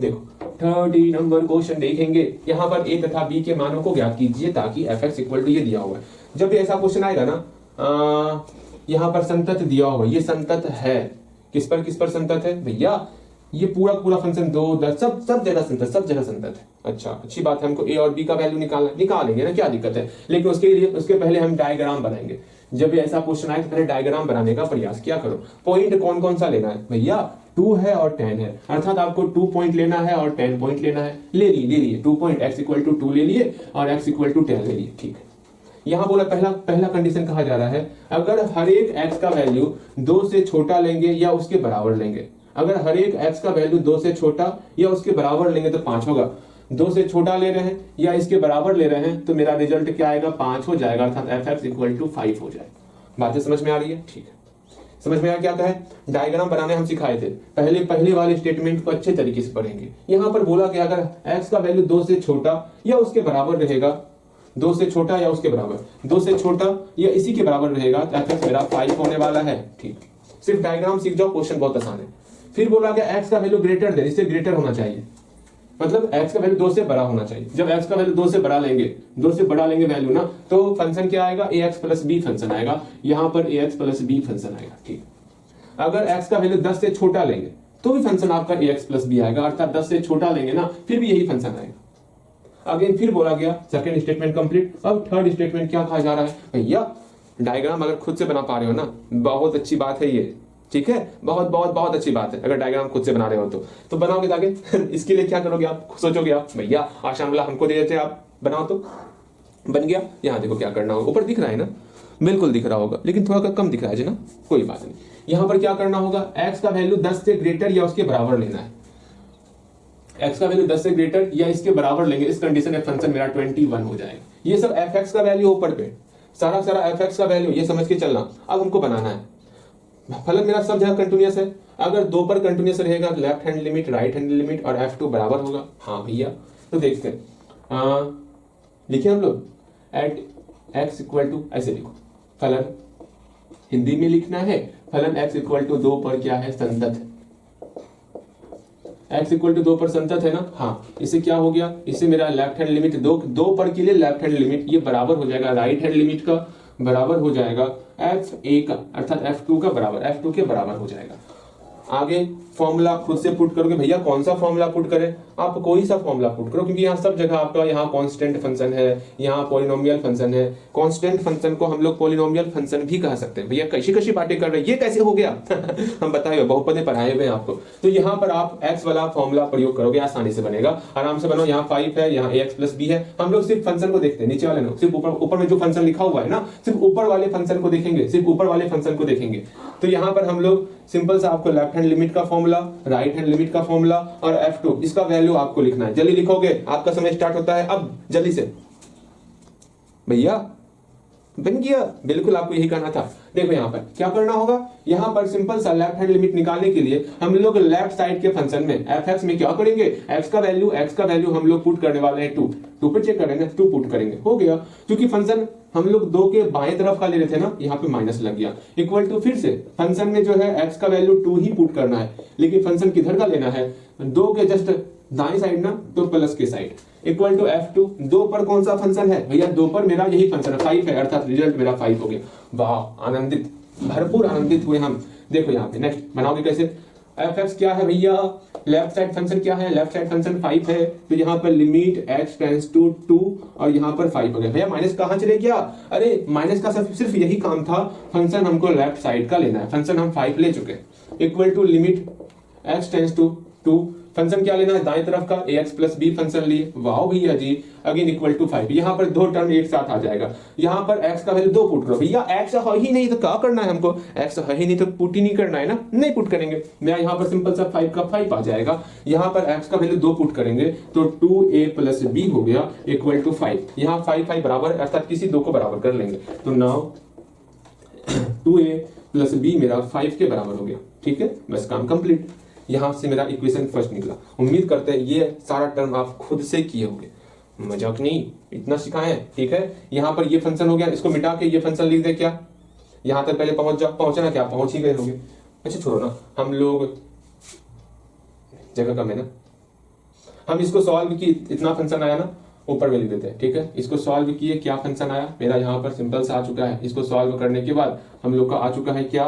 देखो 30 number question देखेंगे, यहाँ पर a तथा b के मानों को ज्ञात कीजिए ताकि fx इक्वल टू ये दिया हुआ है। जब भी ऐसा क्वेश्चन आएगा ना, यहाँ पर संतत दिया हुआ, ये संतत है, किस पर संतत है भैया, ये पूरा पूरा फंक्शन 2 10 सब जगह संतत है। अच्छा, अच्छी बात है, हमको a और b का वैल्यू निकालेंगे ना, क्या दिक्कत है। लेकिन उसके पहले हम डायग्राम बनाएंगे। जब भी ऐसा क्वेश्चन आए तो पहले डायग्राम बनाने का प्रयास किया करो। पॉइंट कौन कौन सा लेना है भैया, 2 है और 10 है, अर्थात आपको 2 पॉइंट लेना है और 10 पॉइंट लेना है। ले लिए 2 पॉइंट, x इक्वल टू 2 ले लिए और x इक्वल टू 10 ले लिए। ठीक है, यहां बोला पहला कंडीशन कहा जा रहा है, अगर हर एक x का वैल्यू 2 से छोटा लेंगे या उसके बराबर लेंगे। अगर हर एक x का वैल्यू 2 से छोटा या उसके बराबर लेंगे तो 5 होगा। 2 से छोटा ले रहे हैं या इसके बराबर ले रहे हैं तो मेरा रिजल्ट क्या आएगा, 5 हो जाएगा, अर्थात fx इक्वल टू 5 हो जाएगा। बातें समझ में आ रही है? ठीक है, समझ में आया क्या कहा है। डायग्राम बनाने हम सिखाए थे, पहले वाले स्टेटमेंट को अच्छे तरीके से पढ़ेंगे। यहां पर बोला कि अगर x का वैल्यू 2 से छोटा या उसके बराबर रहेगा, 2 से छोटा या उसके बराबर, 2 से छोटा या इसी के बराबर रहेगा तो fx मेरा 5 होने वाला है। ठीक, सिर्फ डायग्राम सीख जाओ, क्वेश्चन बहुत आसान है। फिर बोला कि x का वैल्यू ग्रेटर देन, इससे ग्रेटर होना चाहिए, मतलब x का वैल्यू 2 से बड़ा होना चाहिए। जब x का वैल्यू 2 से बड़ा लेंगे, 2 से बड़ा लेंगे वैल्यू ना, तो फंक्शन क्या आएगा, ax प्लस b फंक्शन आएगा, यहां पर ax प्लस b फंक्शन आएगा। ठीक, अगर x का वैल्यू 10 से छोटा लेंगे तो भी फंक्शन आपका ax प्लस b आएगा, अर्थात 10 से छोटा लेंगे ना फिर भी यही फंक्शन आएगा। अगेन फिर बोला गया सेकंड स्टेटमेंट कंप्लीट। अब थर्ड स्टेटमेंट क्या कहा जा रहा है भैया, डायग्राम अगर खुद से बना पा रहे हो ना, बहुत अच्छी बात है ये। ठीक है, बहुत अच्छी बात है। अगर डायग्राम खुद से बना रहे हो तो बनाओगे ताकि इसके लिए क्या करोगे आप, सोचोगे आप भैया आसान वाला हमको दे देते, आप बनाओ तो बन गया। यहाँ देखो क्या करना होगा, ऊपर दिख रहा है ना, बिल्कुल दिख रहा होगा, लेकिन थोड़ा कम दिख रहा है जी ना, कोई बात नहीं। यहाँ पर क्या करना होगा, x का वैल्यू 10 से ग्रेटर या उसके बराबर लेना है। x का वैल्यू 10 से ग्रेटर या इसके बराबर लेंगे, इस कंडीशन में फंक्शन मेरा 21 हो जाएगा। ये सब fx का वैल्यू ऊपर पे, सारा fx का वैल्यू ये समझ के चलना। अब हमको बनाना है, फलन मेरा सब जगह कंटिन्यूअस है। अगर 2 पर कंटिन्यूअस रहेगा left hand limit right hand limit और f2 बराबर होगा। हाँ भैया, तो देखते हैं, लिखिए हम लोग एट x इक्वल टू, ऐसे लिखो, फलन हिंदी में लिखना है, फलन x इक्वल टू 2 पर क्या है, संतत है। x इक्वल टू 2 पर संतत है ना। हाँ, इससे क्या हो गया, इससे मेरा लेफ्ट हैंड लिमिट 2 पर के लिए लेफ्ट हैंड लिमिट ये बराबर हो जाएगा राइट हैंड लिमिट का, बराबर हो जाएगा f(a) का, अर्थात f2 का बराबर, f2 के बराबर हो जाएगा। आगे फॉर्मूला खुद से पुट करोगे। भैया कौन सा फॉर्मूला पुट करें, आप कोई सा फॉर्मूला पुट करो, क्योंकि यहाँ सब जगह आपका यहाँ कांस्टेंट फंक्शन है, यहाँ पॉलिनोमियल फंक्शन है। कांस्टेंट फंक्शन को हम लोग पॉलिनोमियल फंक्शन भी कह सकते हैं। भैया कैसी बातें कर रहे हैं, ये कैसे हो गया हम बताए, बहुपद पढ़ाए हुए आपको। तो यहाँ पर आप x वाला फॉर्मूला प्रयोग करोगे, आसानी से बनेगा, आराम से बनो। यहाँ 5 है, यहाँ ax प्लस b है। हम लोग सिर्फ फंक्शन को देखते हैं, नीचे वाले लोग सिर्फ ऊपर में जो फंक्शन लिखा हुआ है ना, सिर्फ ऊपर वाले फंक्शन को देखेंगे, सिर्फ ऊपर वाले फंक्शन को देखेंगे। तो यहाँ पर हम लोग सिंपल सा आपको लेफ्ट हैंड लिमिट का फॉर्मूला, राइट हैंड लिमिट का फॉर्मूला और f2 इसका वैल्यू आपको लिखना है। जल्दी लिखोगे, आपका समय स्टार्ट होता है अब, जल्दी से। भैया बन गया, बिल्कुल आपको यही करना था। देखो यहाँ पर क्या करना होगा, यहाँ पर सिंपल सा लेफ्ट हैंड लिमिट निकालने के लिए हम लोग लेफ्ट साइड के फंक्शन में fx में क्या करेंगे, x का वैल्यू हम लोग पुट करने वाले हैं 2 पे चेक करेंगे, 2 पुट करेंगे, हो गया। क्योंकि फंक्शन हम लोग 2 के बाएं तरफ का ले रहे थे ना, यहाँ पे माइनस लग गया, इक्वल टू फिर से फंक्शन में जो है x का वैल्यू 2 ही पुट करना है, लेकिन फंक्शन किधर का लेना है, 2 के जस्ट दाएं साइड ना, तो प्लस के साइड, इक्वल टू f2। 2 पर कौन सा फंक्शन है भैया, 2 पर मेरा यही फंक्शन 5 है, अर्थात रिजल्ट मेरा 5 हो गया। वाह, आनंदित, भरपूर आनंदित हुए हम। देखो यहाँ पे नेक्स्ट बनाओगे कैसे, fx क्या है भैया, लेफ्ट साइड फंक्शन क्या है, लेफ्ट साइड फंक्शन 5 है, तो यहाँ पर लिमिट x टेंड्स टू 2 और यहाँ पर 5 हो गया। भैया माइनस कहाँ चले गया, अरे माइनस का सिर्फ यही काम था, फंक्शन हमको लेफ्ट साइड का लेना है, फंक्शन हम 5 ले चुके, equal to limit x tends to 2, function क्या लेना है, दाएं तरफ का ax प्लस b फंक्शन लिए। वाह भैया जी, अगेन इक्वल टू 5, यहाँ पर 2 टर्म एक साथ आ जाएगा। यहाँ पर x का वैल्यू 2 पुट करो। भैया x है ही नहीं तो क्या करना है हमको, x है ही नहीं तो पुट ही नहीं करना है ना, नहीं पुट करेंगे। मैं यहाँ पर सिंपल सा 5 का 5 आ जाएगा, यहाँ पर x का वैल्यू 2 पुट करेंगे तो 2a प्लस b हो गया, इक्वल टू 5। यहाँ 5 बराबर, अर्थात किसी 2 को बराबर कर लेंगे, तो नाउ 2a प्लस b मेरा 5 के बराबर हो गया। ठीक है, बस काम कंप्लीट। यहां से मेरा इक्वेशन फर्स्ट निकला। उम्मीद करते हैं ये सारा टर्म आप खुद से किए होंगे, मजाक नहीं, इतना सिखाएं। ठीक है, यहाँ पर ये फंक्शन हो गया, इसको मिटा के ये फंक्शन लिख दे क्या, यहां तक पहले पहुंचना क्या, पहुंच ही गए होंगे। अच्छा छोड़ो ना, हम लोग जगह कम है ना, हम इसको सॉल्व की, इतना फंक्शन आया ना, ऊपर में लिख देते हैं, ठीक है। इसको सॉल्व किए, क्या फंक्शन आया मेरा यहाँ पर सिंपल सा आ चुका है। इसको सॉल्व करने के बाद हम लोग का आ चुका है क्या,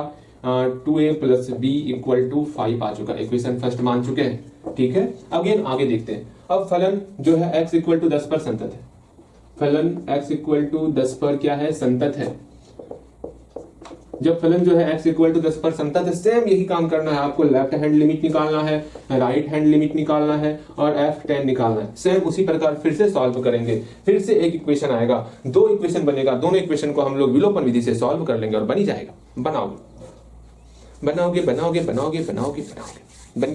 2a plus B equal to 5 आ चुका है, इक्वेशन फर्स्ट मान चुके हैं, ठीक है। अगेन आगे देखते हैं। अब फलन जो है x इक्वल टू 10 पर संतत है, फलन x इक्वल टू 10 पर क्या है, संतत है। जब फलन जो है x इक्वल टू 10 पर संतत है, सेम यही काम करना है आपको, लेफ्ट हैंड लिमिट निकालना है, राइट हैंड लिमिट निकालना है और f10 निकालना है। सेम उसी प्रकार फिर से सॉल्व करेंगे, फिर से एक इक्वेशन आएगा, दो इक्वेशन बनेगा, दोनों इक्वेशन को हम लोग विलोपन विधि से सॉल्व कर लेंगे और बन ही जाएगा। बनाओगे, बन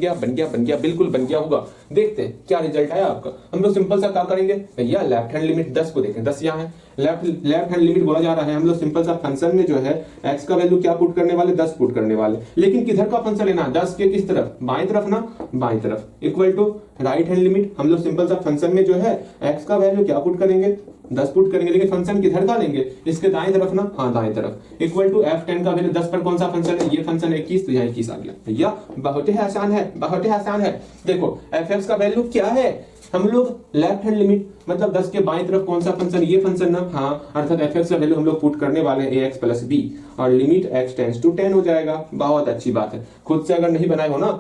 गया, बिल्कुल बन गया होगा। देखते हैं क्या रिजल्ट आया आपका। हम लोग सिंपल सा क्या करेंगे भैया, लेफ्ट हैंड लिमिट 10 को देखें, 10 यहाँ है, लेफ्ट हैंड लिमिट बोला जा रहा है। हम लोग सिंपल सा फंक्शन में जो है x का वैल्यू क्या पुट करने वाले, 10 पुट करने वाले। लेकिन किधर का फंक्शन लेना, 10 के किस तरफ, बाएं तरफ ना, बाएं तरफ। Equal to right hand limit, हम लोग सिंपल सा फंक्शन में जो है x का वैल्यू क्या पुट करेंगे, 10 पुट करेंगे। लेकिन फंक्शन किधर का लेंगे, इसके दाएं तरफ ना, हाँ दाएं तरफ। इक्वल टू f10 का वैल्यू 10 पर कौन सा फंक्शन है, ये फंक्शन 21, तो यहाँ 21 आ गया भैया। बहुत ही आसान है, बहुत ही आसान है। देखो fx का वैल्यू क्या है, हम लोग लेफ्ट हैंड लिमिट मतलब 10 के बाएं तरफ कौन सा फंक्शन, ये फंक्शन ना, हाँ, अर्थात fx का वैल्यू हम लोग पुट करने वाले हैं ax प्लस b और लिमिट x टेंड्स टू 10 हो जाएगा। बहुत अच्छी बात है। खुद से अगर नहीं बनाए हो ना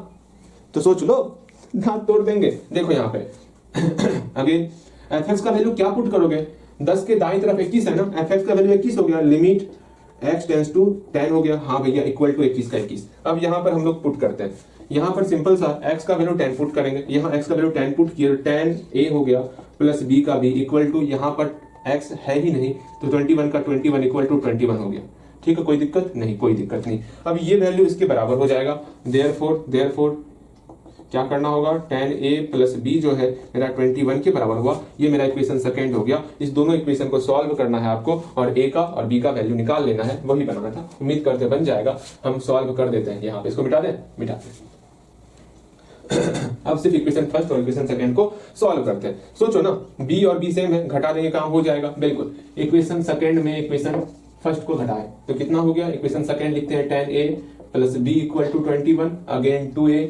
तो सोच लो, दांत तोड़ देंगे। देखो यहाँ पे अगेन fx का वैल्यू क्या पुट करोगे, 10 के दाएं तरफ 21 है ना, fx का वैल्यू 21 हो गया, लिमिट x टेंड्स टू 10 हो गया, हाँ भैया, इक्वल टू 21 का 21। अब यहाँ पर हम लोग पुट करते हैं, यहाँ पर सिंपल सा x का वैल्यू 10 पुट करेंगे, यहाँ x का वैल्यू 10 पुट किया, 10a हो गया प्लस b का b इक्वल टू, यहाँ पर x है ही नहीं तो 21 का 21 इक्वल टू 21 हो गया, ठीक है। कोई दिक्कत नहीं, कोई दिक्कत नहीं। अब ये वैल्यू इसके बराबर हो जाएगा, देयरफॉर क्या करना होगा, 10a प्लस b जो है मेरा 21 के बराबर हुआ। ये मेरा इक्वेशन सेकंड हो गया। इस दोनों इक्वेशन को सॉल्व करना है आपको और a का और b का वैल्यू निकाल लेना है, वही बनाना था। उम्मीद करते बन जाएगा। हम सॉल्व कर देते हैं, यहाँ पे इसको मिटा दें। अब सिर्फ इक्वेशन फर्स्ट और इक्वेशन सेकंड को सॉल्व करते हैं। सोचो ना, b और b सेम है, घटा देंगे काम हो जाएगा। बिल्कुल, इक्वेशन सेकंड में इक्वेशन फर्स्ट को घटाए तो कितना हो गया, इक्वेशन सेकंड लिखते हैं 10a plus b equal to 21, again 2a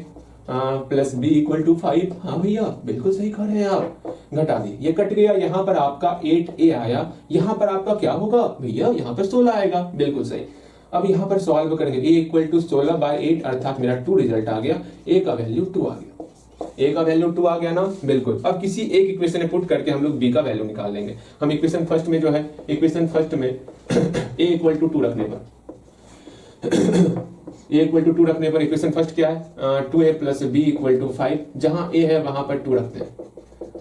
plus b equal to 5। हाँ भैया, बिल्कुल सही कर रहे हैं आप। घटा दी, ये कट गया, यहाँ पर आपका 8a आया, यहाँ पर आपका क्या होगा भैया, यहाँ पर 16 आएगा। बिल्कुल सही। अब यहाँ पर सॉल्व करेंगे, a इक्वल टू 16 बाय 8 अर्थात मेरा 2 रिजल्ट आ गया, a का वैल्यू 2 आ गया। a का वैल्यू 2 आ गया ना, बिल्कुल। अब किसी एक इक्वेशन में पुट करके हम लोग b का वैल्यू निकाल लेंगे। हम इक्वेशन फर्स्ट में जो है, इक्वेशन फर्स्ट में a इक्वल टू 2 रखने पर a इक्वल टू 2 रखने पर इक्वेशन फर्स्ट क्या है, 2a plus b equal to 5। जहां a है वहां पर 2 रखते हैं,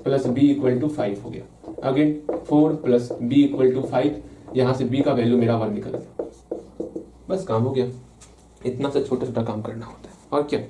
प्लस b इक्वल टू 5 हो गया। Again 4 plus b equal to 5, यहां से b का वैल्यू मेरा 1 निकल गया। बस काम हो गया। इतना सा छोटा छोटा काम करना होता है और क्या।